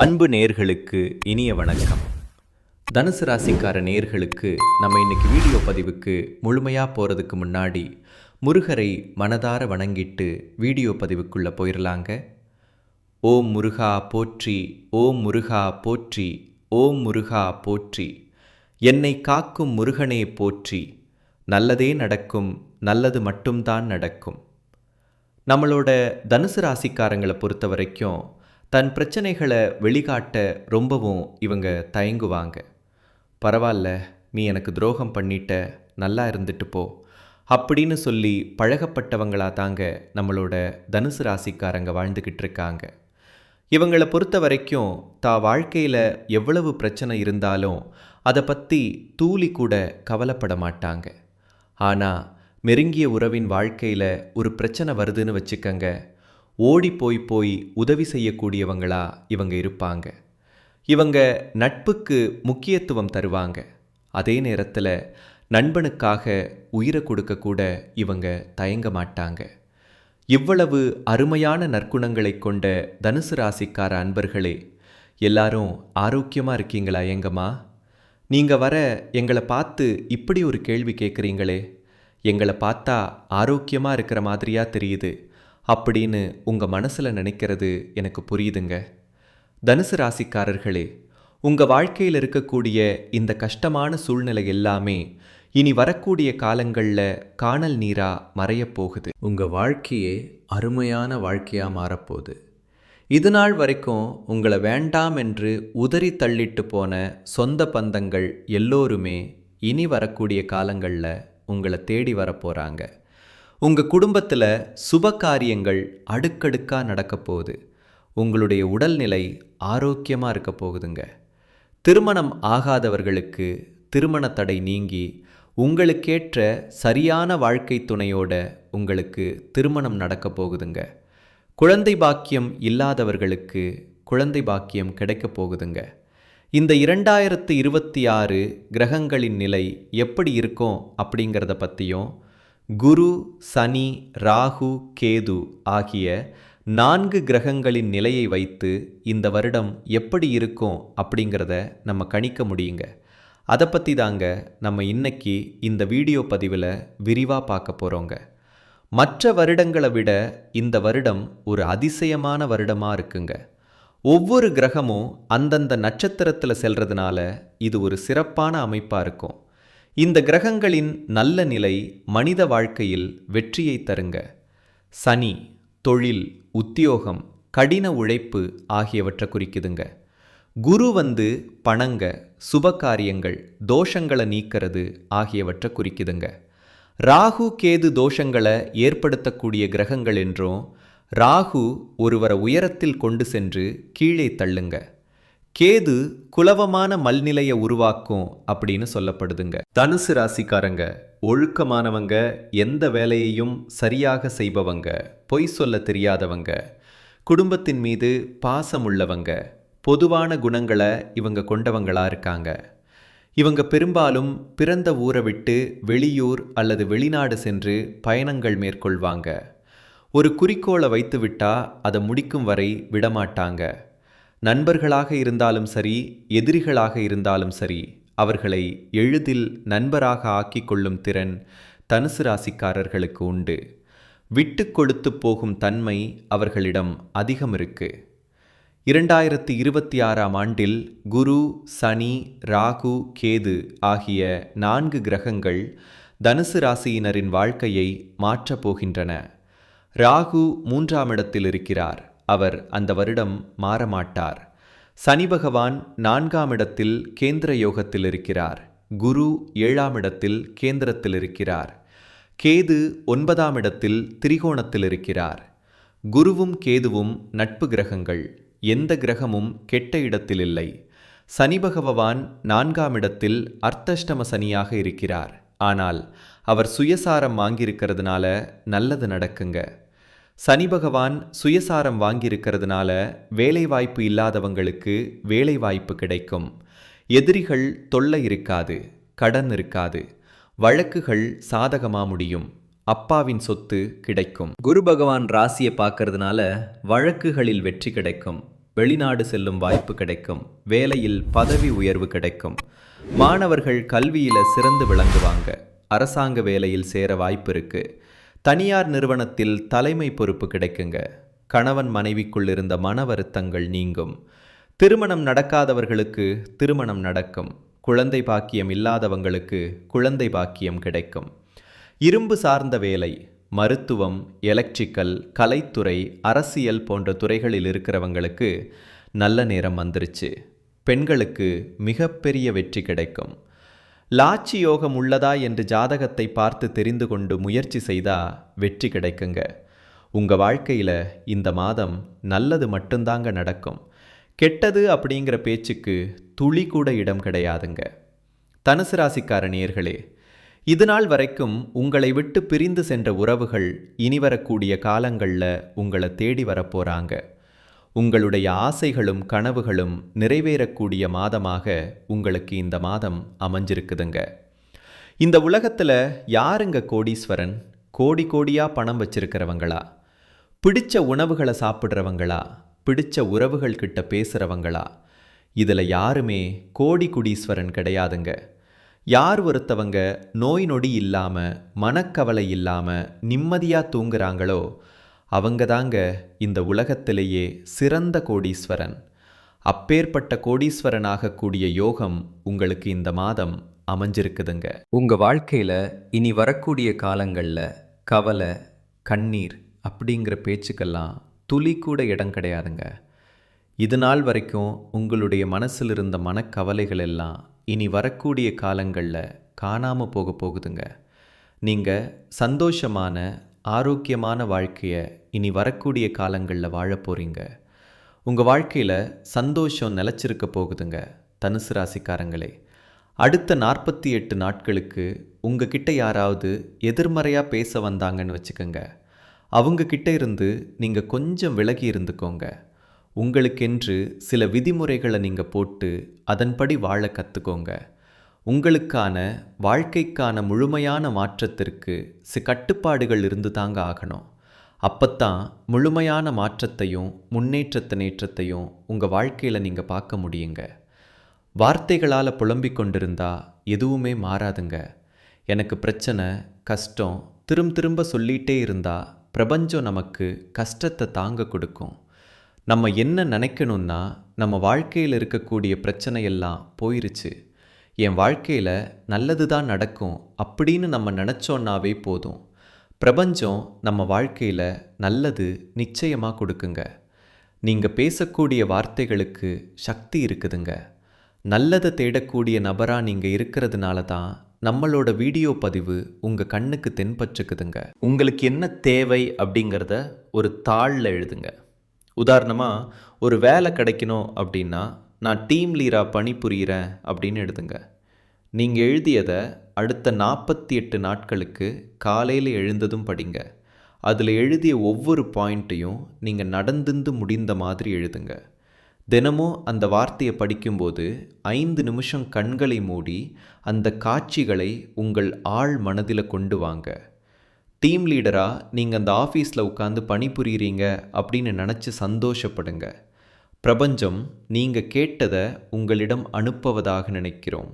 அன்பு நேர்களுக்கு இனிய வணக்கம். தனுசு ராசிக்கார நேர்களுக்கு நம்ம இன்னைக்கு வீடியோ பதிவுக்கு முழுமையாக போகிறதுக்கு முன்னாடி முருகரை மனதார வணங்கிட்டு வீடியோ பதிவுக்குள்ளே போயிடலாங்க. ஓம் முருகா போற்றி, ஓம் முருகா போற்றி, ஓம் முருகா போற்றி, என்னை காக்கும் முருகனே போற்றி, நல்லதே நடக்கும், நல்லது மட்டும்தான் நடக்கும். நம்மளோட தனுசு ராசிக்காரங்களை பொறுத்த வரைக்கும் தன் பிரச்சனைகளை வெளிக்காட்ட ரொம்பவும் இவங்க தயங்குவாங்க. பரவாயில்ல, நீ எனக்கு துரோகம் பண்ணிட்ட, நல்லா இருந்துட்டு போ அப்படின்னு சொல்லி பழகப்பட்டவங்களாக தாங்க நம்மளோட தனுசு ராசிக்காரங்க வாழ்ந்துக்கிட்டு இருக்காங்க. இவங்களை பொறுத்த வரைக்கும் வாழ்க்கையில் எவ்வளவு பிரச்சனை இருந்தாலும் அதை பற்றி தூளி கூட கவலைப்பட மாட்டாங்க. ஆனால் நெருங்கிய உறவின் வாழ்க்கையில் ஒரு பிரச்சனை வருதுன்னு வச்சுக்கங்க, ஓடி போய் உதவி செய்யக்கூடியவங்களா இவங்க இருப்பாங்க. இவங்க நட்புக்கு முக்கியத்துவம் தருவாங்க. அதே நேரத்தில் நண்பனுக்காக உயிரை கொடுக்க கூட இவங்க தயங்க மாட்டாங்க. இவ்வளவு அருமையான நற்குணங்களை கொண்ட தனுசு ராசிக்கார அன்பர்களே, எல்லாரும் ஆரோக்கியமாக இருக்கீங்களா? எங்கம்மா நீங்கள் வர எங்களை பார்த்து இப்படி ஒரு கேள்வி கேட்குறீங்களே, எங்களை பார்த்தா ஆரோக்கியமாக இருக்கிற மாதிரியா தெரியுது அப்படின்னு உங்கள் மனசில் நினைக்கிறது எனக்கு புரியுதுங்க. தனுசு ராசிக்காரர்களே, உங்கள் வாழ்க்கையில் இருக்கக்கூடிய இந்த கஷ்டமான சூழ்நிலை எல்லாமே இனி வரக்கூடிய காலங்களில் காணல் நீராக மறையப்போகுது. உங்கள் வாழ்க்கையே அருமையான வாழ்க்கையாக மாறப்போகுது. இது நாள் வரைக்கும் உங்களை வேண்டாம் என்று உதறி தள்ளிட்டு போன சொந்த பந்தங்கள் எல்லோருமே இனி வரக்கூடிய காலங்களில் உங்களை தேடி வரப்போகிறாங்க. உங்கள் குடும்பத்தில் சுப காரியங்கள் அடுக்கடுக்காக நடக்க போகுது. உங்களுடைய உடல்நிலை ஆரோக்கியமாக இருக்க போகுதுங்க. திருமணம் ஆகாதவர்களுக்கு திருமண தடை நீங்கி உங்களுக்கேற்ற சரியான வாழ்க்கை துணையோட உங்களுக்கு திருமணம் நடக்க போகுதுங்க. குழந்தை பாக்கியம் இல்லாதவர்களுக்கு குழந்தை பாக்கியம் கிடைக்க போகுதுங்க. இந்த 2026 கிரகங்களின் நிலை எப்படி இருக்கும் அப்படிங்கிறத பற்றியும், குரு, சனி, ராகு, கேது ஆகிய 4 கிரகங்களின் நிலையை வைத்து இந்த வருடம் எப்படி இருக்கும் அப்படிங்கிறத நம்ம கணிக்க முடியுங்க. அதை பற்றி தாங்க நம்ம இன்னைக்கு இந்த வீடியோ பதிவில் விரிவாக பார்க்க போகிறோங்க. மற்ற வருடங்களை விட இந்த வருடம் ஒரு அதிசயமான வருடமாக இருக்குங்க. ஒவ்வொரு கிரகமும் அந்தந்த நட்சத்திரத்தில் செல்றதுனால இது ஒரு சிறப்பான அமைப்பாக இருக்கும். இந்த கிரகங்களின் நல்ல நிலை மனித வாழ்க்கையில் வெற்றியை தருங்க. சனி தொழில், உத்தியோகம், கடின உழைப்பு ஆகியவற்றை குறிக்குதுங்க. குரு பணங்க, சுபகாரியங்கள், தோஷங்களை நீக்கிறது ஆகியவற்றை குறிக்குதுங்க. ராகு, கேது தோஷங்களை ஏற்படுத்தக்கூடிய கிரகங்கள் என்றும், ராகு ஒருவரை உயரத்தில் கொண்டு சென்று கீழே தள்ளுங்க, கேது குலவமான மல்நிலையை உருவாக்கும் அப்படின்னு சொல்லப்படுதுங்க. தனுசு ராசிக்காரங்க ஒழுக்கமானவங்க, எந்த வேலையையும் சரியாக செய்பவங்க, பொய் சொல்ல தெரியாதவங்க, குடும்பத்தின் மீது பாசம் உள்ளவங்க, பொதுவான குணங்களை இவங்க கொண்டவங்களா இருக்காங்க. இவங்க பெரும்பாலும் பிறந்த ஊரை விட்டு வெளியூர் அல்லது வெளிநாடு சென்று பயணங்கள் மேற்கொள்வாங்க. ஒரு குறிக்கோளை வைத்து விட்டா அதை முடிக்கும் வரை விடமாட்டாங்க. நண்பர்களாக இருந்தாலும் சரி, எதிரிகளாக இருந்தாலும் சரி, அவர்களை எளிதில் நண்பராக ஆக்கிக் கொள்ளும் திறன் தனுசு ராசிக்காரர்களுக்கு உண்டு. விட்டு கொடுத்து போகும் தன்மை அவர்களிடம் அதிகம் இருக்கு. 2026ஆம் ஆண்டில் குரு, சனி, ராகு, கேது ஆகிய 4 கிரகங்கள் தனுசு ராசியினரின் வாழ்க்கையை மாற்றப் போகின்றன. ராகு 3ஆம் இடத்தில் இருக்கிறார். அவர் அந்த வருடம் மாறமாட்டார். சனி பகவான் 4ஆம் இடத்தில் கேந்திர யோகத்தில் இருக்கிறார். குரு 7ஆம் இடத்தில் கேந்திரத்தில் இருக்கிறார். கேது 9ஆம் இடத்தில் திரிகோணத்தில் இருக்கிறார். குருவும் கேதுவும் நட்பு கிரகங்கள். எந்த கிரகமும் கெட்ட இடத்தில் இல்லை. சனி பகவான் 4ஆம் இடத்தில் அர்த்தஷ்டம சனியாக இருக்கிறார். ஆனால் அவர் சுயசாரம் வாங்கியிருக்கிறதுனால நல்லது நடக்குங்க. சனி பகவான் சுயசாரம் வாங்கியிருக்கிறதுனால வேலைவாய்ப்பு இல்லாதவங்களுக்கு வேலைவாய்ப்பு கிடைக்கும். எதிரிகள் தொல்லை இருக்காது, கடன் இருக்காது, வழக்குகள் சாதகமாக முடியும், அப்பாவின் சொத்து கிடைக்கும். குரு பகவான் ராசியை பார்க்கறதுனால வழக்குகளில் வெற்றி கிடைக்கும். வெளிநாடு செல்லும் வாய்ப்பு கிடைக்கும், வேலையில் பதவி உயர்வு கிடைக்கும், மாணவர்கள் கல்வியில் சிறந்து விளங்குவாங்க, அரசாங்க வேலையில் சேர வாய்ப்பு இருக்கு, தனியார் நிறுவனத்தில் தலைமை பொறுப்பு கிடைக்குங்க, கணவன் மனைவிக்குள் இருந்த மன வருத்தங்கள் நீங்கும், திருமணம் நடக்காதவர்களுக்கு திருமணம் நடக்கும், குழந்தை பாக்கியம் இல்லாதவங்களுக்கு குழந்தை பாக்கியம் கிடைக்கும், இரும்பு சார்ந்த வேலை, மருத்துவம், எலக்ட்ரிக்கல், கலைத்துறை, அரசியல் போன்ற துறைகளில் இருக்கிறவங்களுக்கு நல்ல நேரம் வந்துருச்சு. பெண்களுக்கு மிகப்பெரிய வெற்றி கிடைக்கும். லாட்சி யோகம் உள்ளதா என்று ஜாதகத்தை பார்த்து தெரிந்து கொண்டு முயற்சி செய்தா வெற்றி கிடைக்குங்க. உங்கள் வாழ்க்கையில் இந்த மாதம் நல்லது மட்டும்தாங்க நடக்கும். கெட்டது அப்படிங்கிற பேச்சுக்கு துளி கூட இடம் கிடையாதுங்க. தனுசு ராசிக்கார நேயர்களே, இதுநாள் வரைக்கும் உங்களை விட்டு பிரிந்து சென்ற உறவுகள் இனி வரக்கூடிய காலங்களில் உங்களை தேடி வரப்போகிறாங்க. உங்களுடைய ஆசைகளும் கனவுகளும் நிறைவேறக்கூடிய மாதமாக உங்களுக்கு இந்த மாதம் அமைஞ்சிருக்குதுங்க. இந்த உலகத்தில் யாருங்க கோடீஸ்வரன்? கோடி கோடியாக பணம் வச்சிருக்கிறவங்களா? பிடிச்ச உணவுகளை சாப்பிட்றவங்களா? பிடிச்ச உறவுகள் கிட்ட பேசுகிறவங்களா? இதில் யாருமே கோடி குடீஸ்வரன் கிடையாதுங்க. யார் ஒருத்தவங்க நோய் நொடி இல்லாமல் மனக்கவலை இல்லாமல் நிம்மதியாக தூங்குறாங்களோ அவங்க தாங்க இந்த உலகத்திலேயே சிறந்த கோடீஸ்வரன். அப்பேற்பட்ட கோடீஸ்வரனாகக்கூடிய யோகம் உங்களுக்கு இந்த மாதம் அமைஞ்சிருக்குதுங்க. உங்கள் வாழ்க்கையில் இனி வரக்கூடிய காலங்களில் கவலை, கண்ணீர் அப்படிங்கிற பேச்சுக்கெல்லாம் துளி கூட இடம் கிடையாதுங்க. இது நாள் வரைக்கும் உங்களுடைய மனசில் இருந்த மனக்கவலைகள் எல்லாம் இனி வரக்கூடிய காலங்களில் காணாமல் போக போகுதுங்க. நீங்கள் சந்தோஷமான ஆரோக்கியமான வாழ்க்கையை இனி வரக்கூடிய காலங்களில் வாழ போகிறீங்க. உங்கள் வாழ்க்கையில் சந்தோஷம் நிலச்சிருக்க போகுதுங்க. தனுசு ராசிக்காரங்களே, அடுத்த 48 நாட்களுக்கு உங்கள் கிட்ட யாராவது எதிர்மறையாக பேச வந்தாங்கன்னு வச்சுக்கோங்க. அவங்கக்கிட்ட இருந்து நீங்கள் கொஞ்சம் விலகி இருந்துக்கோங்க. உங்களுக்கென்று சில விதிமுறைகளை நீங்கள் போட்டு அதன்படி வாழ கற்றுக்கோங்க. உங்களுக்கான வாழ்க்கைக்கான முழுமையான மாற்றத்திற்கு கட்டுப்பாடுகள் இருந்து தாங்க ஆகணும். அப்போத்தான் முழுமையான மாற்றத்தையும் முன்னேற்றத்தையும் உங்கள் வாழ்க்கையில் நீங்கள் பார்க்க முடியுங்க. வார்த்தைகளால் புலம்பிக் கொண்டிருந்தா எதுவுமே மாறாதுங்க. எனக்கு பிரச்சனை, கஷ்டம் திரும்ப சொல்லிகிட்டே இருந்தால் பிரபஞ்சம் நமக்கு கஷ்டத்தை தாங்க கொடுக்கும். நம்ம என்ன நினைக்கணும்னா, நம்ம வாழ்க்கையில் இருக்கக்கூடிய பிரச்சனையெல்லாம் போயிருச்சு, என் வாழ்க்கையில் நல்லது தான் நடக்கும் அப்படின்னு நம்ம நினச்சோன்னாவே போதும். பிரபஞ்சம் நம்ம வாழ்க்கையில் நல்லது நிச்சயமாக கொடுக்குங்க. நீங்கள் பேசக்கூடிய வார்த்தைகளுக்கு சக்தி இருக்குதுங்க. நல்லதை தேடக்கூடிய நபராக நீங்கள் இருக்கிறதுனால தான் நம்மளோட வீடியோ பதிவு உங்கள் கண்ணுக்கு தென்பற்றுக்குதுங்க. உங்களுக்கு என்ன தேவை அப்படிங்கிறத ஒரு தாளில் எழுதுங்க. உதாரணமாக ஒரு வேலை கிடைக்கணும் அப்படின்னா, நான் டீம் லீடராக பணிபுரிகிறேன் அப்படின்னு எழுதுங்க. நீங்கள் எழுதியதை அடுத்த 48 நாட்களுக்கு காலையில் எழுந்ததும் படிங்க. அதில் எழுதிய ஒவ்வொரு பாயிண்ட்டையும் நீங்கள் நடந்து முடிந்த மாதிரி எழுதுங்க. தினமும் அந்த வார்த்தையை படிக்கும்போது 5 நிமிஷம் கண்களை மூடி அந்த காட்சிகளை உங்கள் ஆழ் மனதில் கொண்டு வாங்க. டீம் லீடராக நீங்கள் அந்த ஆஃபீஸில் உட்காந்து பணிபுரிகிறீங்க அப்படின்னு நினச்சி சந்தோஷப்படுங்க. பிரபஞ்சம் நீங்கள் கேட்டதை உங்களிடம் அனுப்புவதாக நினைக்கிறோம்.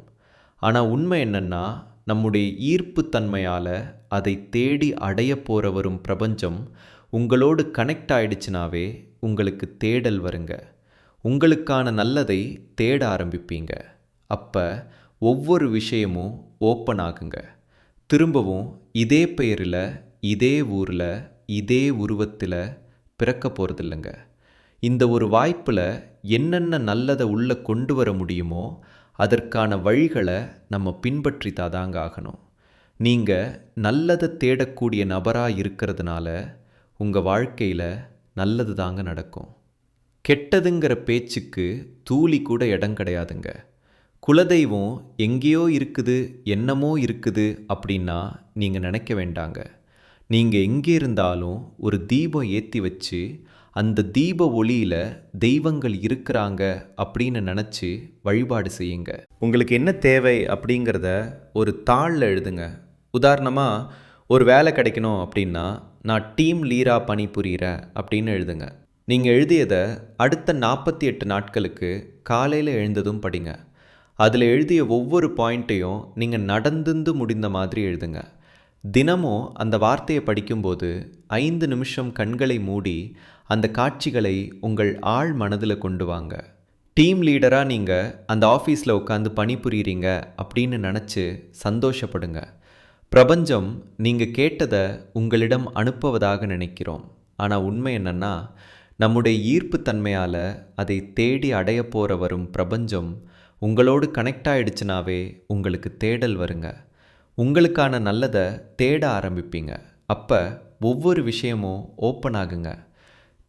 ஆனால் உண்மை என்னென்னா, நம்முடைய ஈர்ப்புத்தன்மையால் அதை தேடி அடைய போகிற வரும் பிரபஞ்சம் உங்களோடு கனெக்ட் ஆகிடுச்சுனாவே உங்களுக்கு தேடல் வருங்க. உங்களுக்கான நல்லதை தேட ஆரம்பிப்பீங்க. அப்போ ஒவ்வொரு விஷயமும் ஓப்பன் ஆகுங்க. திரும்பவும் இதே பெயரில், இதே ஊரில், இதே உருவத்தில் பிறக்க போகிறதில்லைங்க. இந்த ஒரு வாய்ப்பில் என்னென்ன நல்லதை உள்ளே கொண்டு வர முடியுமோ அதற்கான வழிகளை நம்ம பின்பற்றி தாதாங்க ஆகணும். நீங்கள் நல்லதை தேடக்கூடிய நபராக இருக்கிறதுனால உங்கள் வாழ்க்கையில் நல்லது தாங்க நடக்கும். கெட்டதுங்கிற பேச்சுக்கு தூளி கூட இடம் கிடையாதுங்க. குலதெய்வம் எங்கேயோ இருக்குது, என்னமோ இருக்குது அப்படின்னா நீங்கள் நினைக்க வேண்டாங்க. நீங்கள் எங்கே இருந்தாலும் ஒரு தீபம் ஏற்றி வச்சு அந்த தீப ஒளியில் தெய்வங்கள் இருக்கிறாங்க அப்படின்னு நினச்சி வழிபாடு செய்யுங்க. உங்களுக்கு என்ன தேவை அப்படிங்கிறத ஒரு தாளில் எழுதுங்க. உதாரணமாக ஒரு வேலை கிடைக்கணும் அப்படின்னா, நான் டீம் லீடராக பணிபுரிகிறேன் அப்படின்னு எழுதுங்க. நீங்கள் எழுதியதை அடுத்த 48 நாட்களுக்கு காலையில் எழுந்ததும் படிங்க. அதில் எழுதிய ஒவ்வொரு பாயிண்ட்டையும் நீங்கள் நடந்து முடிந்த மாதிரி எழுதுங்க. தினமும் அந்த வார்த்தையை படிக்கும்போது 5 நிமிஷம் கண்களை மூடி அந்த காட்சிகளை உங்கள் ஆழ் மனதில் கொண்டு வாங்க. டீம் லீடராக நீங்கள் அந்த ஆஃபீஸில் உட்காந்து பணிபுரிகிறீங்க அப்படின்னு நினச்சி சந்தோஷப்படுங்க. பிரபஞ்சம் நீங்கள் கேட்டதை உங்களிடம் அனுப்புவதாக நினைக்கிறோம். ஆனால் உண்மை என்னென்னா, நம்முடைய ஈர்ப்பு தன்மையால் அதை தேடி அடைய போகிற வரும் பிரபஞ்சம் உங்களோடு கனெக்ட் ஆகிடுச்சுனாவே உங்களுக்கு தேடல் வருங்க. உங்களுக்கான நல்லதை தேட ஆரம்பிப்பீங்க. அப்போ ஒவ்வொரு விஷயமும் ஓப்பன் ஆகுங்க.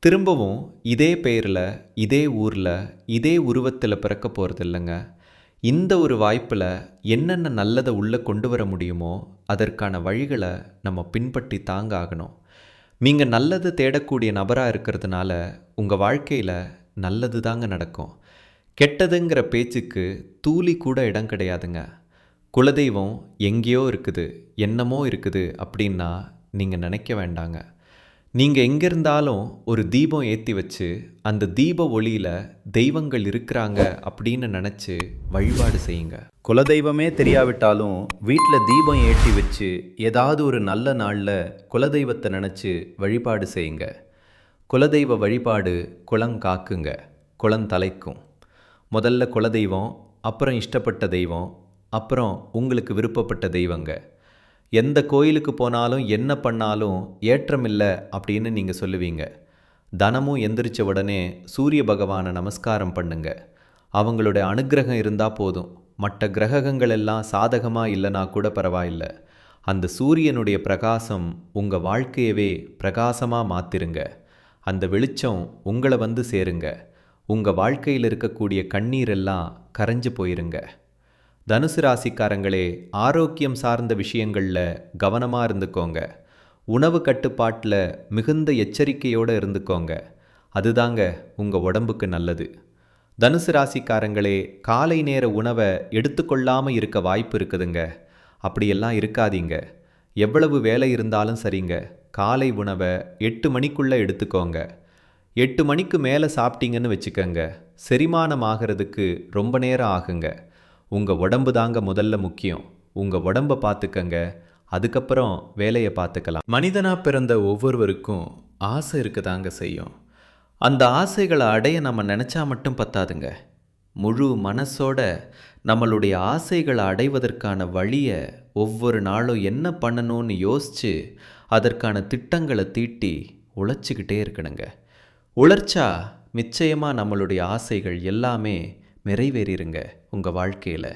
திரும்பவும் இதே பெயரில், இதே ஊரில், இதே உருவத்தில் பிறக்க போகிறது இல்லைங்க. இந்த ஒரு வாய்ப்பில் என்னென்ன நல்லதை உள்ளே கொண்டு வர முடியுமோ அதற்கான வழிகளை நம்ம பின்பற்றி தாங்க ஆகணும். நீங்கள் நல்லது தேடக்கூடிய நபராக இருக்கிறதுனால உங்கள் வாழ்க்கையில் நல்லது தாங்க நடக்கும். கெட்டதுங்கிற பேச்சுக்கு தூளி கூட இடம் கிடையாதுங்க. குலதெய்வம் எங்கேயோ இருக்குது, என்னமோ இருக்குது அப்படின்னா நீங்கள் நினைக்க வேண்டாங்க. நீங்கள் எங்கே இருந்தாலும் ஒரு தீபம் ஏற்றி வச்சு அந்த தீப ஒளியில் தெய்வங்கள் இருக்கிறாங்க அப்படின்னு நினச்சி வழிபாடு செய்யுங்க. குலதெய்வமே தெரியாவிட்டாலும் வீட்டில் தீபம் ஏற்றி வச்சு ஏதாவது ஒரு நல்ல நாளில் குலதெய்வத்தை நினச்சி வழிபாடு செய்யுங்க. குலதெய்வ வழிபாடு குலம் காக்குங்க, குலம் தலைக்கும். முதல்ல குலதெய்வம், அப்புறம் இஷ்டப்பட்ட தெய்வம், அப்புறம் உங்களுக்கு விருப்பப்பட்ட தெய்வங்க. எந்த கோயிலுக்கு போனாலும் என்ன பண்ணாலும் ஏற்றமில்லை அப்படின்னு நீங்கள் சொல்லுவீங்க. தினமும் எந்திரிச்ச உடனே சூரிய பகவானை நமஸ்காரம் பண்ணுங்க. அவங்களுடைய அனுக்கிரகம் இருந்தால் போதும். மற்ற கிரகங்கள் எல்லாம் சாதகமாக இல்லைனா கூட பரவாயில்லை. அந்த சூரியனுடைய பிரகாசம் உங்கள் வாழ்க்கையவே பிரகாசமாக மாற்றிருங்க. அந்த வெளிச்சம் உங்களை வந்து சேருங்க. உங்கள் வாழ்க்கையில் இருக்கக்கூடிய கண்ணீரெல்லாம் கரைஞ்சு போயிருங்க. தனுசு ராசிக்காரங்களே, ஆரோக்கியம் சார்ந்த விஷயங்களில் கவனமாக இருந்துக்கோங்க. உணவு கட்டுப்பாட்டில் மிகுந்த எச்சரிக்கையோடு இருந்துக்கோங்க. அதுதாங்க உங்கள் உடம்புக்கு நல்லது. தனுசு ராசிக்காரங்களே, காலை நேர உணவை எடுத்துக்கொள்ளாமல் இருக்க வாய்ப்பு இருக்குதுங்க. அப்படியெல்லாம் இருக்காதீங்க. எவ்வளவு வேலை இருந்தாலும் சரிங்க, காலை உணவை 8 மணிக்குள்ளே எடுத்துக்கோங்க. 8 மணிக்கு மேலே சாப்பிட்டீங்கன்னு வச்சுக்கோங்க, செரிமானம் ஆகிறதுக்கு ரொம்ப நேரம் ஆகுங்க. உங்கள் உடம்பு தாங்க முதல்ல முக்கியம். உங்கள் உடம்பை பார்த்துக்கங்க, அதுக்கப்புறம் வேலையை பார்த்துக்கலாம். மனிதனாக பிறந்த ஒவ்வொருவருக்கும் ஆசை இருக்க தாங்க செய்யும். அந்த ஆசைகளை அடைய நம்ம நினச்சா மட்டும் பத்தாதுங்க. முழு மனசோட நம்மளுடைய ஆசைகளை அடைவதற்கான வழியை ஒவ்வொரு நாளும் என்ன பண்ணணும்னு யோசித்து அதற்கான திட்டங்களை தீட்டி உழைச்சிக்கிட்டே இருக்கணுங்க. உழைச்சா நிச்சயமாக நம்மளுடைய ஆசைகள் எல்லாமே நிறைவேறிருங்க உங்கள் வாழ்க்கையில்.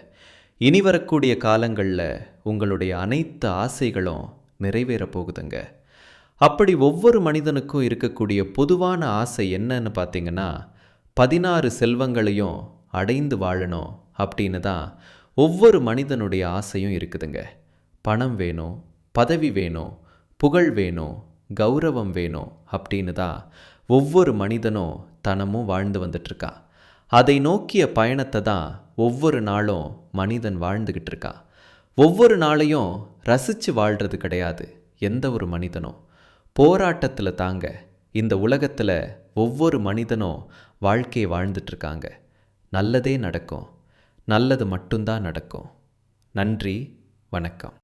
இனி வரக்கூடிய காலங்களில் உங்களுடைய அனைத்து ஆசைகளும் நிறைவேற போகுதுங்க. அப்படி ஒவ்வொரு மனிதனுக்கும் இருக்கக்கூடிய பொதுவான ஆசை என்னன்னு பார்த்தீங்கன்னா, 16 செல்வங்களையும் அடைந்து வாழணும் அப்படின்னு தான் ஒவ்வொரு மனிதனுடைய ஆசையும் இருக்குதுங்க. பணம் வேணும், பதவி வேணும், புகழ் வேணும், கௌரவம் வேணும் அப்படின்னு தான் ஒவ்வொரு மனிதனும் தனமும் வாழ்ந்து வந்துட்டுருக்கான். அதை நோக்கிய பயணத்தை தான் ஒவ்வொரு நாளும் மனிதன் வாழ்ந்துக்கிட்டு இருக்கான். ஒவ்வொரு நாளையும் ரசித்து வாழ்கிறது கிடையாது எந்த ஒரு மனிதனும். போராட்டத்தில் தாங்க இந்த உலகத்தில் ஒவ்வொரு மனிதனும் வாழ்க்கையை வாழ்ந்துட்டுருக்காங்க. நல்லதே நடக்கும், நல்லது மட்டும்தான் நடக்கும். நன்றி, வணக்கம்.